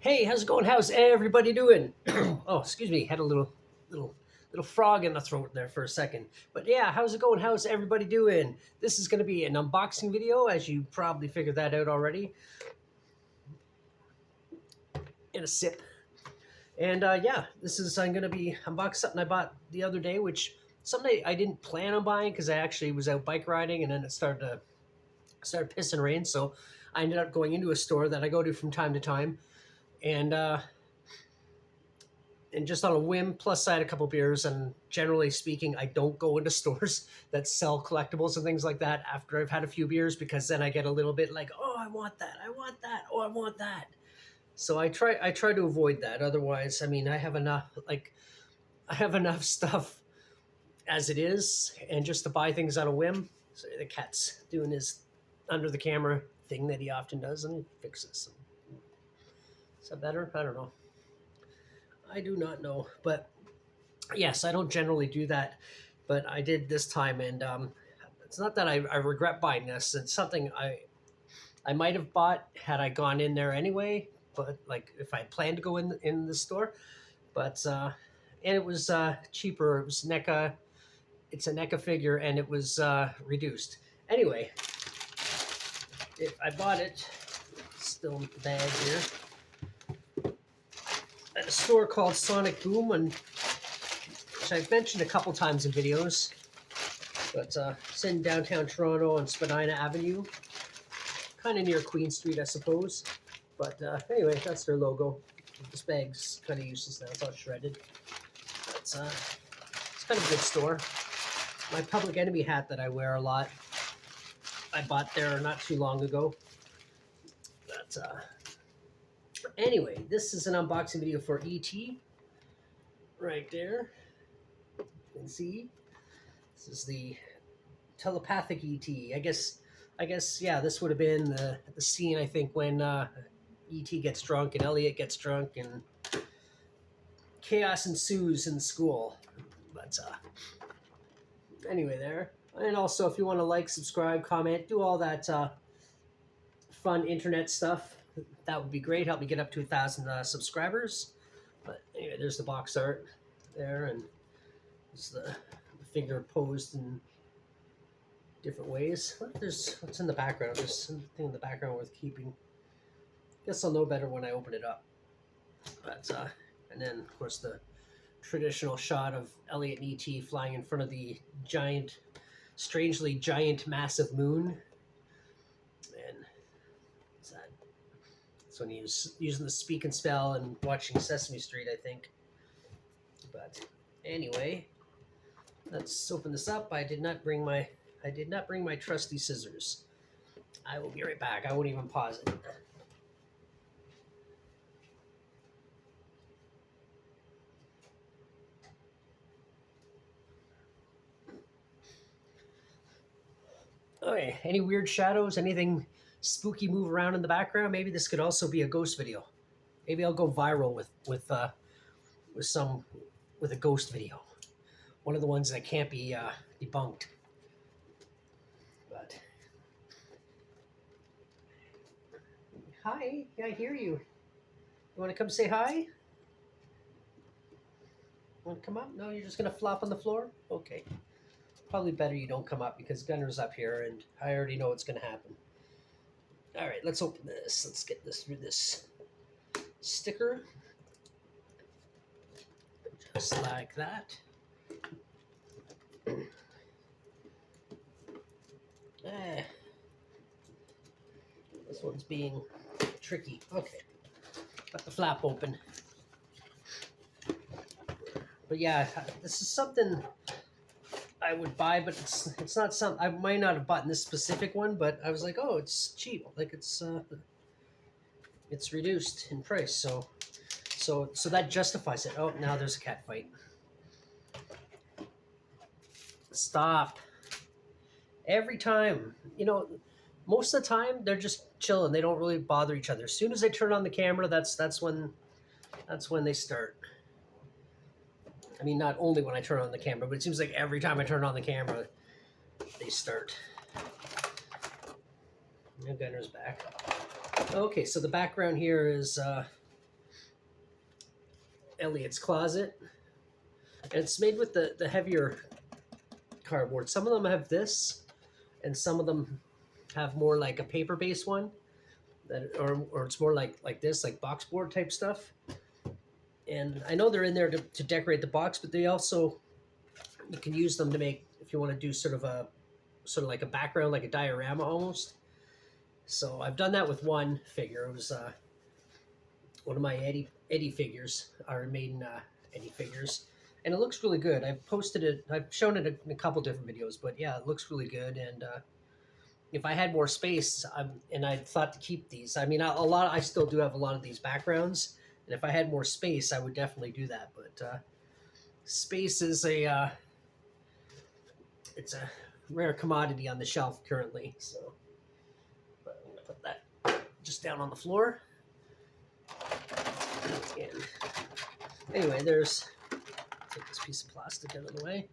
Hey, how's it going? How's everybody doing? Oh, excuse me, had a little frog in the throat there for a second. But yeah, how's it going? How's everybody doing? This is going to be an unboxing video, as you probably figured that out already. In a sip. And yeah, this is I'm going to be unboxing something I bought the other day, which someday I didn't plan on buying because I actually was out bike riding, and then it started pissing rain, so I ended up going into a store that I go to from time to time, and just on a whim, plus I had a couple beers, and generally speaking, I don't go into stores that sell collectibles and things like that after I've had a few beers, because then I get a little bit like, oh, I want that, I want that, oh, I want that. So I try to avoid that. Otherwise, I mean, I have enough stuff as it is, and just to buy things on a whim. So the cat's doing his under the camera thing that he often does, and fixes them. Is that better? I don't know. I do not know, but yes, I don't generally do that, but I did this time, and it's not that I regret buying this. It's something I might have bought had I gone in there anyway, but like if I planned to go in the store, but and it was cheaper. It was NECA. It's a NECA figure, and it was reduced. Anyway, I bought it. Still in the bag here. At a store called Sonic Boom, and which I've mentioned a couple times in videos, but it's in downtown Toronto on Spadina Avenue, kind of near Queen Street, I suppose. But anyway, that's their logo. This bag's kind of useless now; it's all shredded. But, it's kind of a good store. My Public Enemy hat that I wear a lot, I bought there not too long ago. But anyway, this is an unboxing video for E.T. right there. You can see this is the Telepathic E.T. I guess yeah, this would have been the scene, I think, when E.T. gets drunk and Elliot gets drunk and chaos ensues in school. But anyway, there. And also, if you want to like, subscribe, comment, do all that fun internet stuff, that would be great. Help me get up to 1,000 subscribers. But anyway, there's the box art there, and it's the finger posed in different ways. What's in the background? There's something in the background worth keeping. Guess I'll know better when I open it up. But and then of course the traditional shot of Elliot and E.T. flying in front of the giant, strangely giant, massive moon. And what's that? That's when he was using the speak and spell and watching Sesame Street, I think. But anyway, let's open this up. I did not bring my trusty scissors. I will be right back. I won't even pause it. Okay, any weird shadows, anything spooky move around in the background? Maybe this could also be a ghost video. Maybe I'll go viral with a ghost video. One of the ones that can't be debunked. But hi, I hear you. You want to come say hi? Want to come up? No, you're just gonna flop on the floor? Okay. Probably better you don't come up because Gunner's up here and I already know what's going to happen. All right, let's open this. Let's get this through this sticker. Just like that. This one's being tricky. Okay, got the flap open. But yeah, this is something I would buy, but it's not something I might not have bought this specific one, but I was like, oh, it's cheap, like it's reduced in price, so that justifies it. Oh, now there's a cat fight. Stop. Every time, most of the time they're just chilling. They don't really bother each other. As soon as they turn on the camera, that's when they start. I mean, not only when I turn on the camera, but it seems like every time I turn on the camera, they start. Now Gunner's back. Okay, so the background here is Elliot's Closet. And it's made with the heavier cardboard. Some of them have this, and some of them have more like a paper based one, that or it's more like this, like box board type stuff. And I know they're in there to decorate the box, but they also, you can use them to make, if you want to do sort of like a background, like a diorama almost. So I've done that with one figure. It was one of my Eddie figures, our maiden Eddie figures, and it looks really good. I've posted it. I've shown it in a couple different videos, but yeah, it looks really good. And if I had more space, and I thought to keep these. I mean, I still do have a lot of these backgrounds, and if I had more space, I would definitely do that. But space is it's a rare commodity on the shelf currently. So, but I'm gonna put that just down on the floor. And anyway, take this piece of plastic out of the way.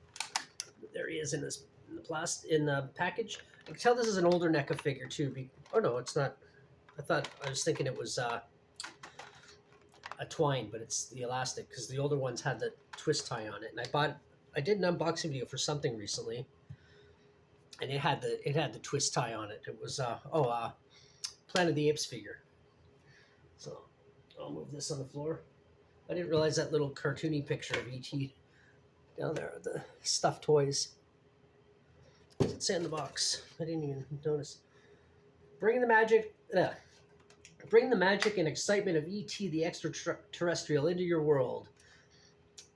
There he is in the package. I can tell this is an older NECA figure too. Oh no, it's not. I was thinking it was a twine, but it's the elastic, because the older ones had the twist tie on it. And I did an unboxing video for something recently, and it had the twist tie on it. It was Planet of the Apes figure. So I'll move this on the floor. I didn't realize that little cartoony picture of E.T. down there, the stuffed toys. What does it say in the box? I didn't even notice. Bring the magic and excitement of E.T. the extraterrestrial into your world.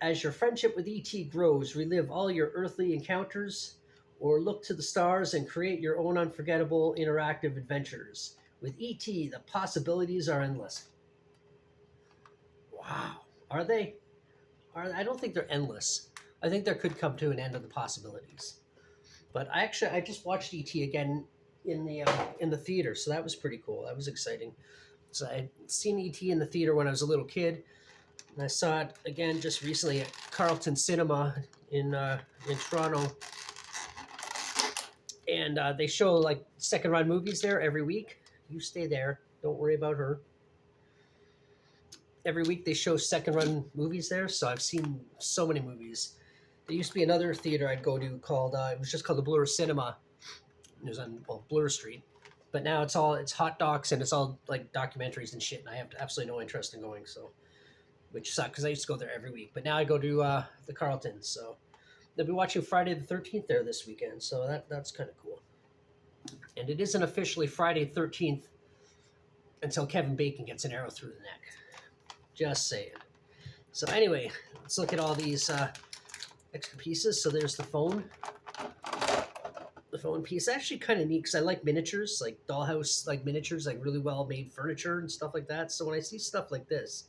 As your friendship with E.T. grows, relive all your earthly encounters, or look to the stars and create your own unforgettable interactive adventures. With E.T., the possibilities are endless. Wow. Are they? I don't think they're endless. I think there could come to an end of the possibilities. But I just watched E.T. again in the theater, so that was pretty cool. That was exciting. So I'd seen E.T. in the theater when I was a little kid, and I saw it again just recently at Carlton Cinema in Toronto. And they show like second run movies there every week. You stay there. Don't worry about her. Every week they show second run movies there, so I've seen so many movies. There used to be another theater I'd go to called it was just called the Bloor Cinema. It was on Bloor Street, but now it's hot docs and it's all like documentaries and shit. And I have absolutely no interest in going, so which sucks because I used to go there every week. But now I go to the Carlton, so they'll be watching Friday the 13th there this weekend. So that's kind of cool. And it isn't officially Friday the 13th until Kevin Bacon gets an arrow through the neck. Just saying. So anyway, let's look at all these extra pieces. So there's the phone. The phone piece. Actually kind of neat because I like miniatures, like dollhouse like miniatures, like really well made furniture and stuff like that. So when I see stuff like this,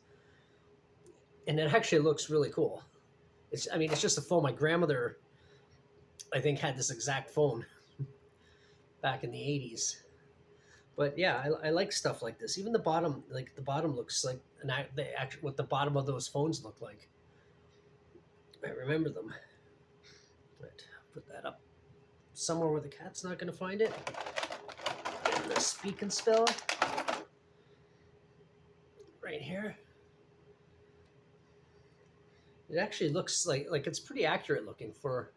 and it actually looks really cool. It's just a phone. My grandmother, I think, had this exact phone back in the 80s. But yeah, I like stuff like this. Even the bottom looks like what the bottom of those phones look like. I remember them. Right, put that up somewhere where the cat's not going to find it. And the speak and spell right here. It actually looks like it's pretty accurate looking for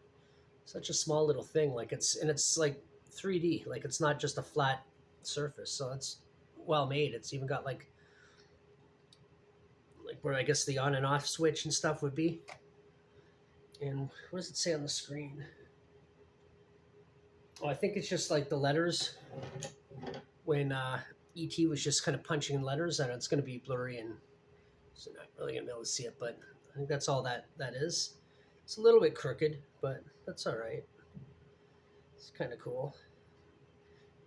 such a small little thing. It's like 3D. Like it's not just a flat surface, so it's well made. It's even got like where I guess the on and off switch and stuff would be. And what does it say on the screen? Oh, I think it's just like the letters when ET was just kind of punching in letters, and it's going to be blurry and so not really going to be able to see it, but I think that's all that is. It's a little bit crooked, but that's all right. It's kind of cool.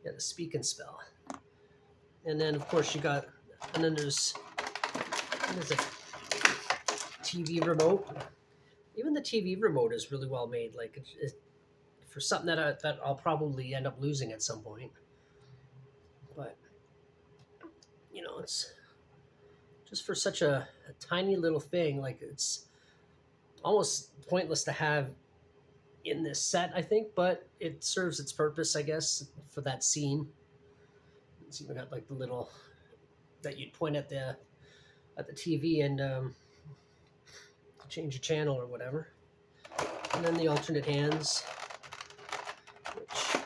Yeah, the speak and spell. And then, of course, there's a TV remote. Even the TV remote is really well made. Like, for something that I'll probably end up losing at some point. But, it's just for such a tiny little thing. Like, it's almost pointless to have in this set, I think, but it serves its purpose, I guess, for that scene. It's even got the little that you'd point at the TV and change a channel or whatever. And then the alternate hands, which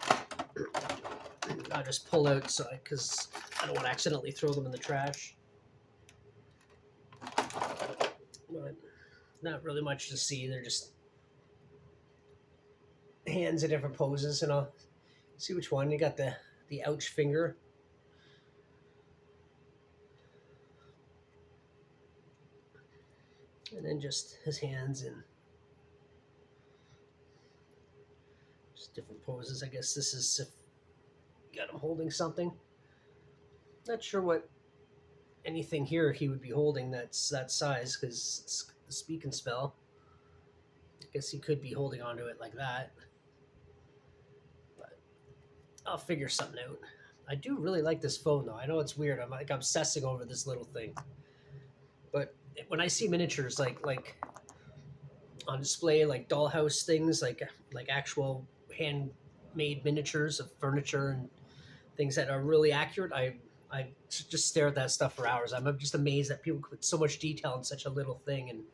I'll just pull out because I don't want to accidentally throw them in the trash. But not really much to see. They're just hands in different poses, and I'll see which one. You got the ouch finger. And then just his hands in just different poses. I guess this is if you got him holding something. Not sure what anything here he would be holding that's that size, because it's the speak and spell. I guess he could be holding onto it like that. But I'll figure something out. I do really like this phone though. I know it's weird. I'm like obsessing over this little thing. But when I see miniatures like on display, like dollhouse things, like actual handmade miniatures of furniture and things that are really accurate, I just stare at that stuff for hours. I'm just amazed that people put so much detail in such a little thing, and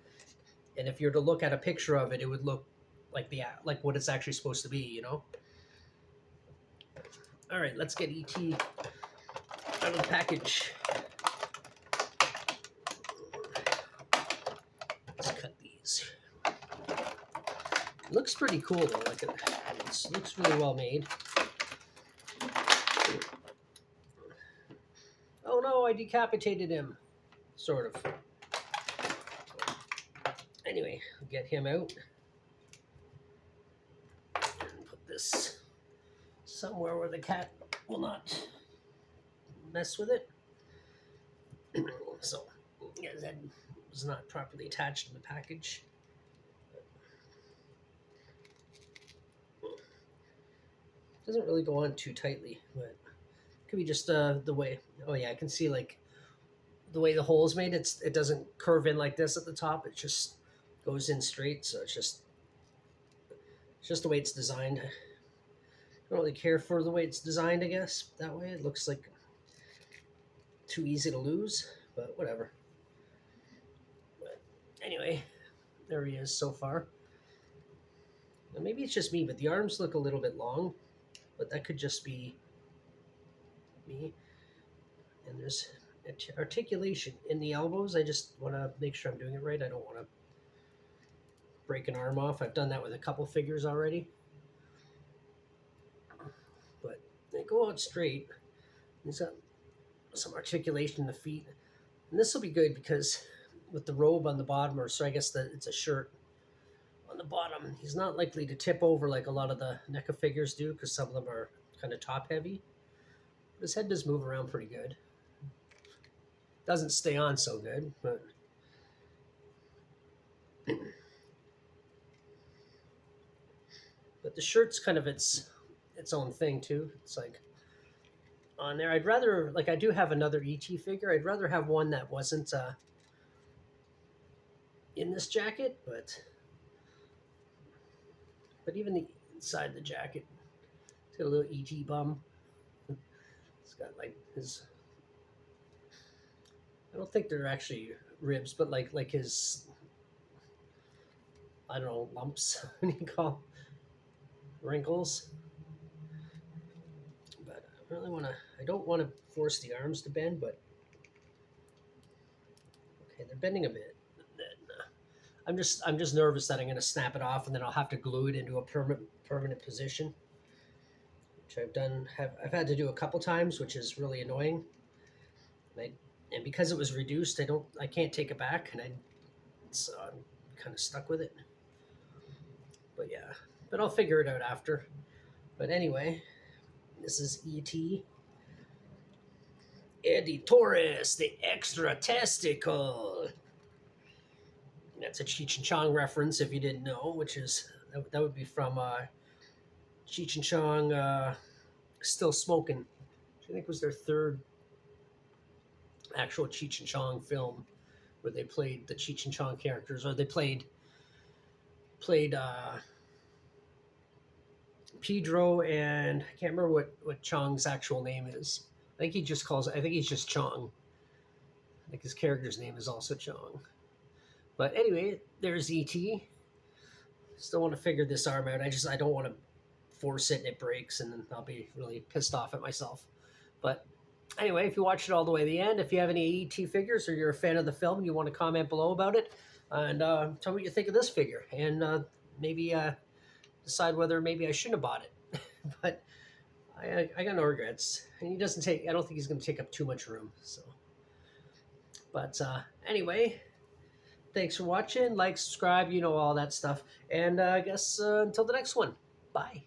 if you're to look at a picture of it, it would look like what it's actually supposed to be, you know. All right, let's get E.T. out of the package. Let's cut these. It looks pretty cool though. Like it looks really well made. Oh no, I decapitated him. Sort of. Anyway, get him out. And put this somewhere where the cat will not mess with it. So, yeah, that was not properly attached in the package. Doesn't really go on too tightly, but it could be just the way. Oh yeah, I can see like the way the hole is made. It doesn't curve in like this at the top. It just goes in straight. So it's just the way it's designed. I don't really care for the way it's designed. I guess that way it looks like too easy to lose, but whatever. But anyway, there he is so far. Now maybe it's just me, but the arms look a little bit long. But that could just be me. And there's articulation in the elbows. I just want to make sure I'm doing it right. I don't want to break an arm off. I've done that with a couple figures already. But they go out straight. There's some articulation in the feet. And this will be good because with the robe on the bottom, or so I guess that it's a shirt on the bottom, he's not likely to tip over like a lot of the NECA figures do, because some of them are kind of top heavy. His head does move around pretty good. Doesn't stay on so good, but the shirt's kind of its own thing too. It's like on there. I'd rather, like, I do have another E.T. figure. I'd rather have one that wasn't in this jacket, but even the inside of the jacket, it's got a little E.T. bum. It's got like his, I don't think they're actually ribs, but like his, I don't know, lumps. What do you call wrinkles? But I don't want to force the arms to bend, but okay, they're bending a bit. I'm just nervous that I'm going to snap it off and then I'll have to glue it into a permanent position, which I've had to do a couple times, which is really annoying. And because it was reduced, I can't take it back, and so I'm kind of stuck with it. But yeah, but I'll figure it out after. But anyway, this is E.T. Eddie Torres, the extra testicle. That's a Cheech and Chong reference, if you didn't know, which is, that would be from Cheech and Chong Still Smoking, which I think was their third actual Cheech and Chong film, where they played the Cheech and Chong characters, or they played Pedro, and I can't remember what Chong's actual name is. I think he's just Chong. I think his character's name is also Chong. But anyway, there's ET. Still want to figure this arm out. I don't want to force it and it breaks, and then I'll be really pissed off at myself. But anyway, if you watched it all the way to the end, if you have any ET figures or you're a fan of the film, you want to comment below about it, and tell me what you think of this figure, and maybe decide whether maybe I shouldn't have bought it. But I got no regrets, and he doesn't take. I don't think he's going to take up too much room. So, but anyway, thanks for watching. Like, subscribe, all that stuff, and I guess until the next one. Bye.